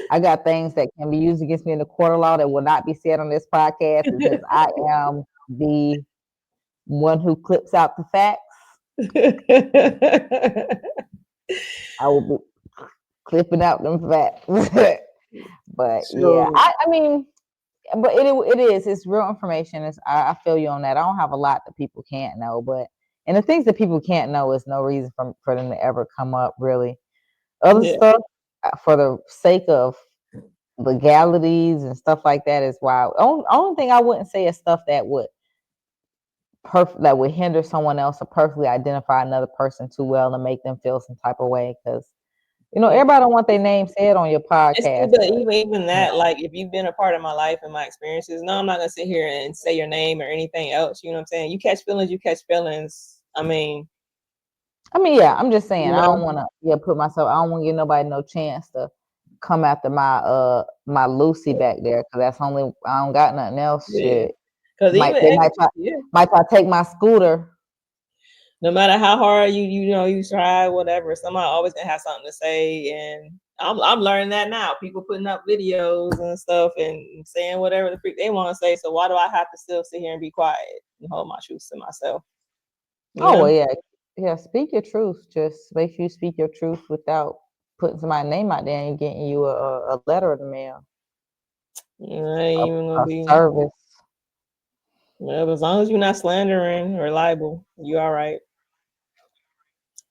I got things that can be used against me in the court of law that will not be said on this podcast, because I am the one who clips out the facts. I will be clipping out them facts. But yeah, So I mean, but it's real information. I feel you on that. I don't have a lot that people can't know, and the things that people can't know is no reason for them to ever come up, really. Other yeah, stuff, for the sake of legalities and stuff like that, is why. Only thing I wouldn't say is stuff that would hinder someone else to perfectly identify another person too well and make them feel some type of way, because yeah. everybody don't want their name said on your It's podcast. but even You that, like if you've been a part of my life and my experiences, no, I'm not gonna sit here and say your name or anything else. You know what I'm saying? You catch feelings, you catch feelings. yeah, I'm just saying, You I don't know, want to put myself. I don't want to give nobody no chance to come after my Lucy back there, because that's only I don't got nothing else. yeah. Shit, Because they yeah, might try to take my scooter. no matter how hard you try, whatever, somebody always gonna have something to say. And I'm learning that now. People putting up videos and stuff and saying whatever the freak they want to say. So why do I have to still sit here and be quiet and hold my truth to myself? You Oh well, know? yeah. Speak your truth. Just make sure you speak your truth without putting somebody's name out there and getting you a letter in the mail, I ain't even gonna a be. service. Well, as long as you're not slandering or libel, you all right.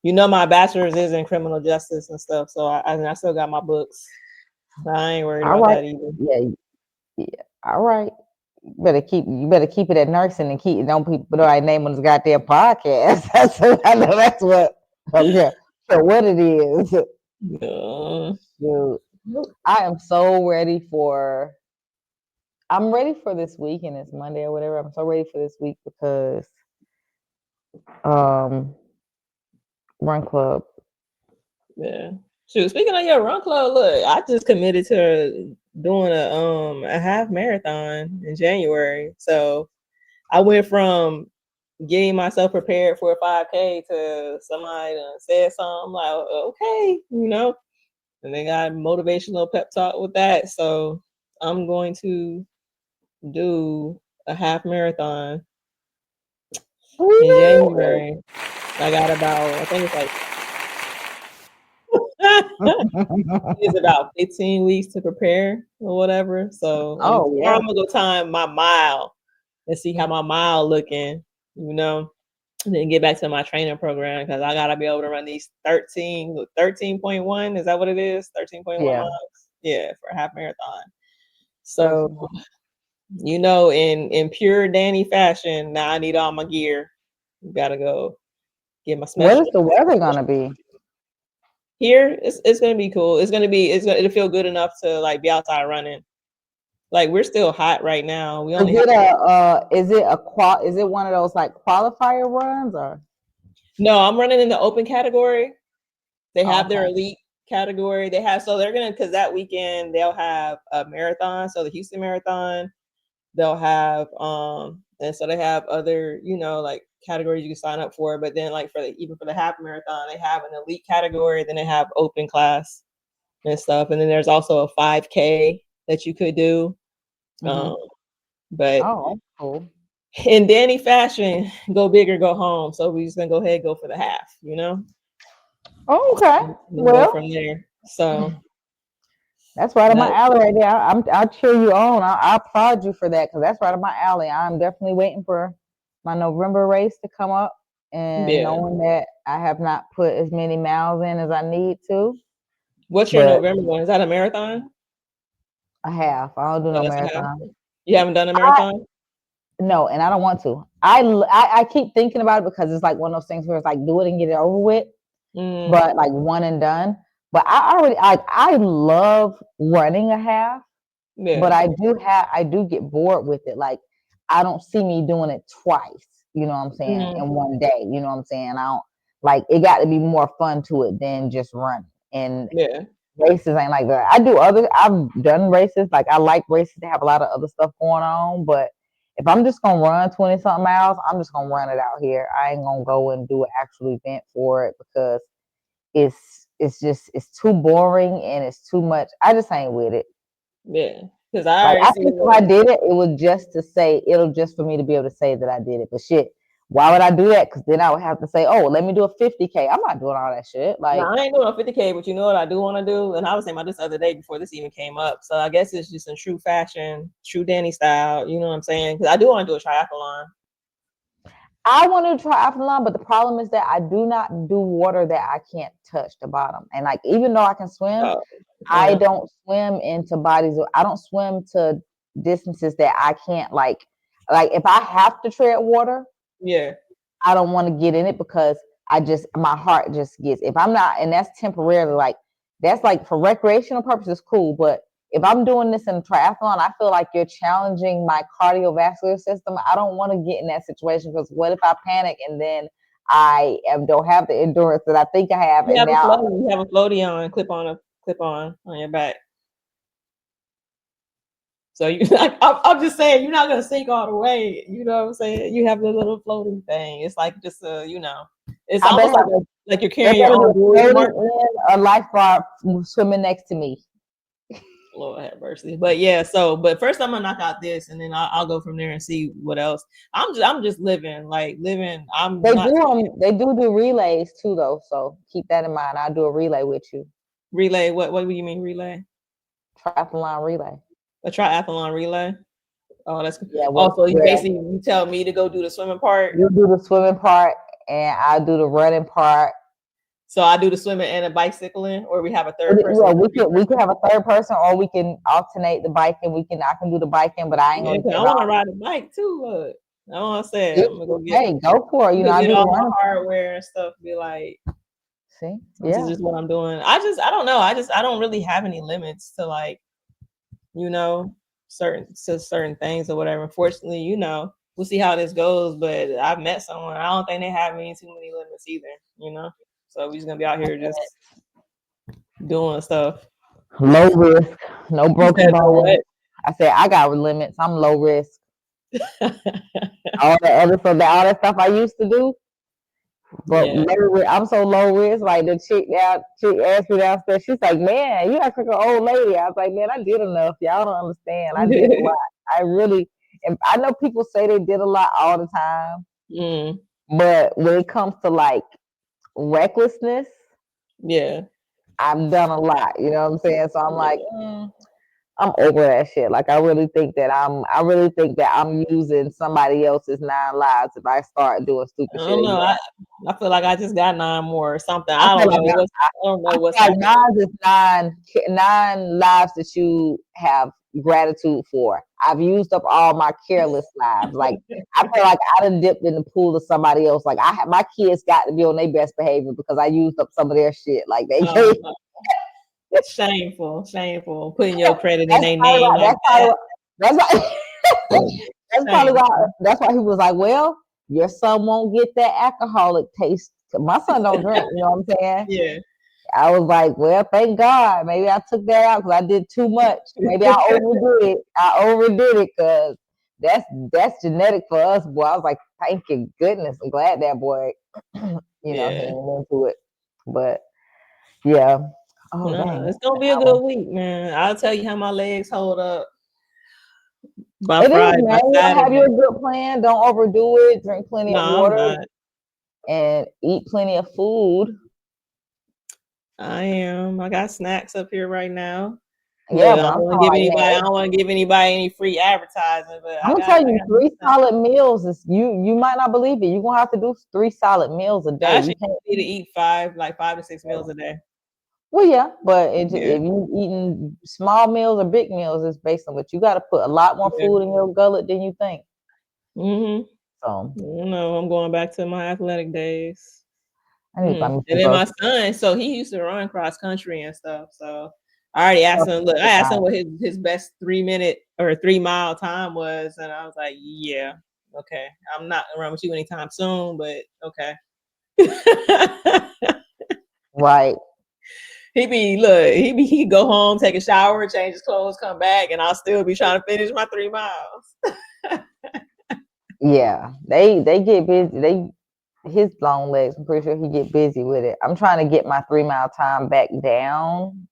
My bachelor's is in criminal justice and stuff, so I still got my books. So I ain't worried All about right. that either. Yeah. All right. You better keep it at nursing, and don't people put our name on this goddamn podcast. I know that's what. Yeah. So what it is. Dude, I am so ready for. I'm ready for this week, and it's Monday or whatever. I'm so ready for this week because um Run Club. Yeah. Shoot, speaking of your run club, look, I just committed to doing a half marathon in January. So I went from getting myself prepared for a 5K to somebody said something like, okay, and they got motivational pep talk with that. So I'm going to do a half marathon in January. I got I think it's like it's about 15 weeks to prepare or whatever. So Oh tomorrow yeah. I'm gonna go time my mile and see how my mile looking, and then get back to my training program because I gotta be able to run these 13.1. Is that what it is? 13.1 Yeah. miles. Yeah, for a half marathon. That's So, in pure Danny fashion, now I need all my gear. Gotta go get my What special. is the weather gonna be? Here, it's gonna be cool. It'll feel good enough to like be outside running. Like we're still hot right now. We only have is it one of those like qualifier runs or? no. I'm running in the open category. They Oh, have their okay. elite category. They have because that weekend they'll have a marathon. So the Houston Marathon, they'll have and so they have other, like categories you can sign up for. But then like even for the half marathon, they have an elite category, then they have open class and stuff. And then there's also a 5K that you could do. But that's cool. In Danny fashion, go big or go home. So we're just gonna go ahead and go for the half, Oh, okay. And Well, go from there. So that's right up my alley right there. I'll cheer you on. I applaud you for that because that's right up my alley. I'm definitely waiting for my November race to come up, and knowing that I have not put as many miles in as I need to. What's your November one? Is that a marathon? A half. I don't do no marathon. You haven't done a marathon? No, and I don't want to. I keep thinking about it because it's like one of those things where it's like do it and get it over with, but like one and done. But I love running a half, but I do get bored with it. Like I don't see me doing it twice. You know what I'm saying? In one day. You know what I'm saying? I don't like it. Got to be more fun to it than just running. And races ain't like that. I've done races. Like I like races that have a lot of other stuff going on, but if I'm just gonna run 20 something miles, I'm just gonna run it out here. I ain't gonna go and do an actual event for it because it's too boring and it's too much. I just ain't with it. Yeah, because I think if I did it, it was just to say it'll just for me to be able to say that I did it. But shit, why would I do that? Because then I would have to say, oh, let me do a 50K. I'm not doing all that shit. Like I ain't doing a 50K, but you know what I do want to do, and I was saying about this the other day before this even came up. So I guess it's just in true fashion, true Danny style. You know what I'm saying? Because I do want to do a triathlon. I want to do triathlon, but the problem is that I do not do water that I can't touch the bottom. And like, even though I can swim, I don't swim into bodies. I don't swim to distances that I can't like if I have to tread water, I don't want to get in it because my heart just gets, if I'm not, and that's temporarily, like, that's like for recreational purposes, cool. But if I'm doing this in a triathlon, I feel like you're challenging my cardiovascular system. I don't want to get in that situation because what if I panic and then don't have the endurance that I think I have? You have a floaty on, clip on your back. So I'm just saying, you're not gonna sink all the way. You know what I'm saying? You have a little floating thing. It's like just it's almost like you're carrying your own a lifeguard swimming next to me. Lord have mercy. But yeah, but first I'm gonna knock out this, and then I'll go from there and see what else. I'm just living. They do relays too though, so keep that in mind. I'll do a relay with you. Relay? What do you mean relay? Triathlon relay. A triathlon relay? Oh, that's good. Also, you tell me to go do the swimming part. You do the swimming part, and I do the running part. So I do the swimming and the bicycling, or we have a third person. Yeah, we can have a third person, or we can alternate the biking. I can do the biking, but I ain't gonna. I want to ride a bike too. Look, I want to say I'm gonna go go for it. You know, I do all my hardware and stuff. Be like, see, this is just what I'm doing. I don't know. I don't really have any limits to like, certain things or whatever. Unfortunately, we'll see how this goes. But I've met someone. I don't think they have too many limits either. So we're just gonna be out here just doing stuff. Low risk, no broken bones. I said I got limits. I'm low risk. all that stuff I used to do. But I'm so low risk. Like the chick asked me downstairs. She's like, "Man, you act like an old lady." I was like, "Man, I did enough. Y'all don't understand. I did a lot. I really." And I know people say they did a lot all the time. But when it comes to like recklessness, I've done a lot. You know what I'm saying? So I'm like, I'm over that shit. Like I really think that I'm using somebody else's 9 lives if I start doing stupid shit. I don't know. I feel like I just got 9 more or something. I don't know what's like 9 is 9 lives that you have gratitude for. I've used up all my careless lives. Like I feel like I done dipped in the pool of somebody else. Like my kids got to be on their best behavior because I used up some of their shit. Like they Shameful putting your credit in their name like that. That's why he was like, well, your son won't get that alcoholic taste. My son don't drink, you know what I'm saying? Yeah. I was like, well, thank God. Maybe I took that out because I did too much. Maybe I overdid it. I overdid it because that's genetic for us, boy. I was like, thank you, goodness. I'm glad that boy, he Yeah. ain't into it. But yeah. Oh, No, dang. it's gonna be a good week, man. I'll tell you how my legs hold up by It is, Friday, by man. You gotta have Saturday. your good plan. Don't overdo it. Drink plenty No, of I'm water not. and eat plenty of food. I am. I got snacks up here right now. Yeah, Look, I but don't I'm want to give talking like, anybody. I man, don't want to give anybody any free advertising, but I'm I gonna got. tell I you, got my 3 snacks. solid meals is you might not believe it. You're gonna have to do 3 solid meals a I day. You actually can't. need to eat 5 to 6 meals a day. Well, yeah, but Yeah. if you eating small meals or big meals, it's based on what you got to put a lot more Yeah. food in your gullet than you think. Mm-hmm. So No, I'm going back to my athletic days. I need to buy me And some then my groceries. son, so he used to run cross country and stuff. So I already asked him. Look, I asked him what his best 3 minute or 3 mile time was, and I was like, yeah, okay, I'm not gonna run with you anytime soon, but okay. Right. He go home, take a shower, change his clothes, come back, and I'll still be trying to finish my 3 miles. Yeah, they get busy. His long legs. I'm pretty sure he get busy with it. I'm trying to get my 3 mile time back down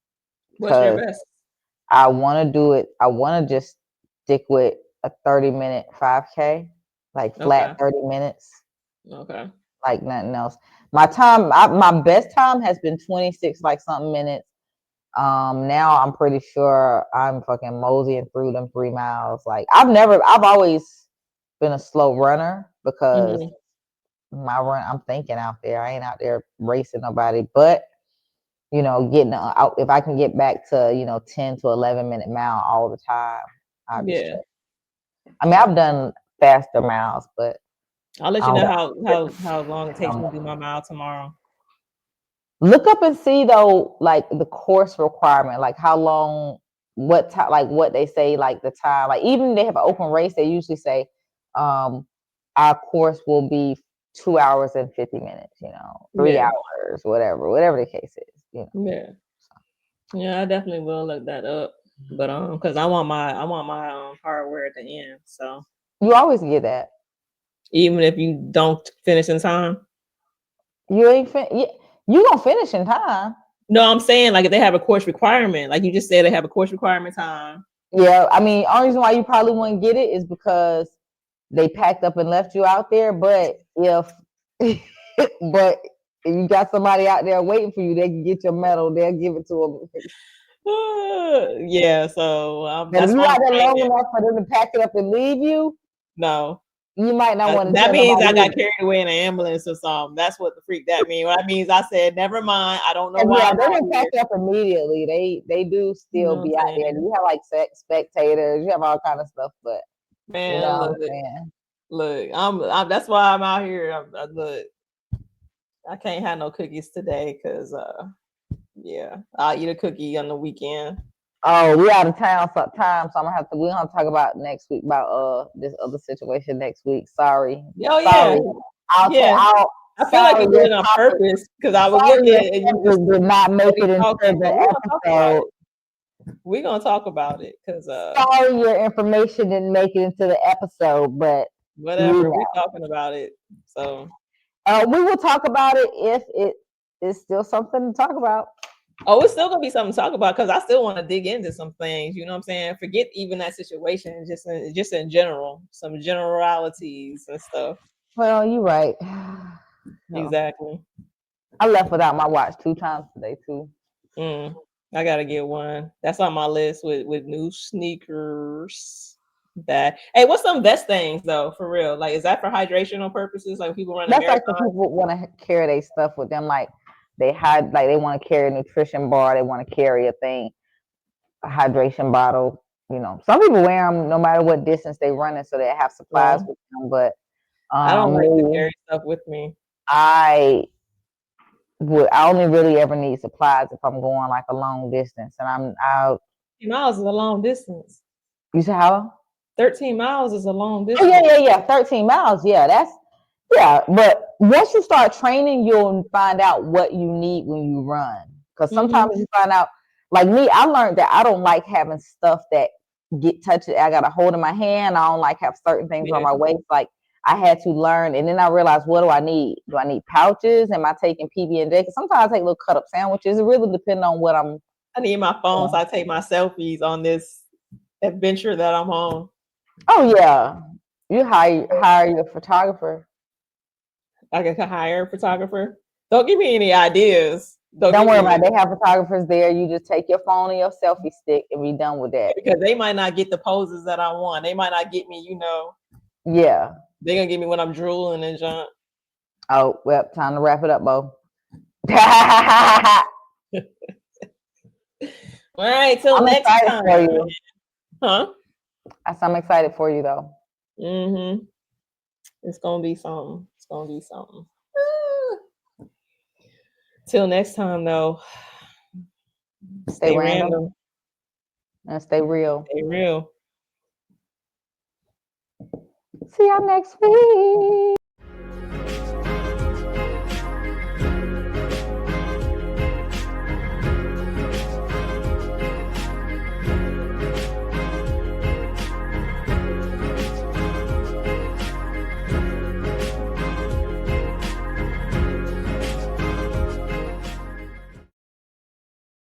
What's your because best? I want to do it. I want to just stick with a 30-minute 5K, like flat Okay. 30 minutes, Okay. like nothing else. My best time has been 26 like something minutes. Now I'm pretty sure I'm fucking moseying through them 3 miles. Like I've always been a slow runner because my run, I'm thinking out there. I ain't out there racing nobody, but getting out. If I can get back to 10 to 11 minute mile all the time, I'll be Yeah. straight. I mean, I've done faster miles, but I'll let I you don't know got how long it takes me to do um, my mile tomorrow. look up and see though, like the course requirement, like how long, what time, like what they say, like the time. Like even they have an open race, they usually say, our course will be 2 hours and 50 minutes. 3 Yeah. hours, whatever the case is. Yeah. Yeah, I definitely will look that up. But because I want my hardware at the end. So You always get that. even if you don't finish in time. You ain't you gonna finish in time. No, I'm saying like if they have a course requirement, like you just said they have a course requirement time. Yeah, I mean, only reason why you probably wouldn't get it is because they packed up and left you out there. But if but if you got somebody out there waiting for you, they can get your medal. They'll give it to them. Yeah, so But if that's you why I'm out there long training. enough for them to pack it up and leave you, No. you might not want to That tell means I nobody. got carried away in an ambulance or something. That's what the freak that means. What that means I said, never mind. I don't know why Yeah, I'm they out didn't pack here. up immediately. They do You still know what I'm be out there. saying? You have like spectators, you have all kind of stuff, but you Man, know what look, I'm saying. look, I'm that's why I'm out here. Look, I can't have no cookies today because yeah, I'll eat a cookie on the weekend. Oh, we out of town sometime, so we're gonna talk about next week about this other situation next week. Sorry. Oh yeah, Sorry. I'll take yeah. out I feel like sorry you did your it on topic. purpose because I was Sorry looking your and you just topic did not make steady it into talking, but we're the gonna talk about episode. it. We're gonna talk about it because Sorry your information didn't make it into the episode, but whatever, we talking about it. So we will talk about it if it is still something to talk about. oh, it's still gonna be something to talk about because I still want to dig into some things. You know what I'm saying? Forget even that situation, just in general, some generalities and stuff. Well, you're right. No. Exactly. I left without my watch 2 times today too. I gotta get one. That's on my list with new sneakers. That hey, what's some vest things though? For real, like is that for hydrational purposes? Like people run a That's like marathon. the people want to carry their stuff with them, like they want to carry a nutrition bar, they want to carry a hydration bottle. Some people wear them no matter what distance they running, so they have supplies with them. But I don't like to me, carry stuff with me. I only really ever need supplies if I'm going like a long distance, and I'm out. 13 miles is a long distance. You say how? 13 miles is a long Oh, distance. yeah. 13 miles. Yeah, but once you start training, you'll find out what you need when you run. Because sometimes you find out, like me, I learned that I don't like having stuff that get touched. I got to hold in my hand. I don't like have certain things on my waist. Like I had to learn, and then I realized, what do I need? Do I need pouches? Am I taking PB&J? Because sometimes I take little cut up sandwiches. It really depends on what I'm. I need my phone, so I take my selfies on this adventure that I'm on. Oh yeah, you hire your photographer. I can hire a photographer. Don't give me any ideas. Don't worry about it. They have photographers there. You just take your phone and your selfie stick and be done with that. Because they might not get the poses that I want. They might not get me, Yeah. They're going to get me when I'm drooling and junk. Oh, well, time to wrap it up, Bo. All right, till next time. For you. Huh? I'm excited for you, though. Mm-hmm. It's going to be something. It's going to be something. Till next time, though. Stay random. And stay real. Stay real. See y'all next week.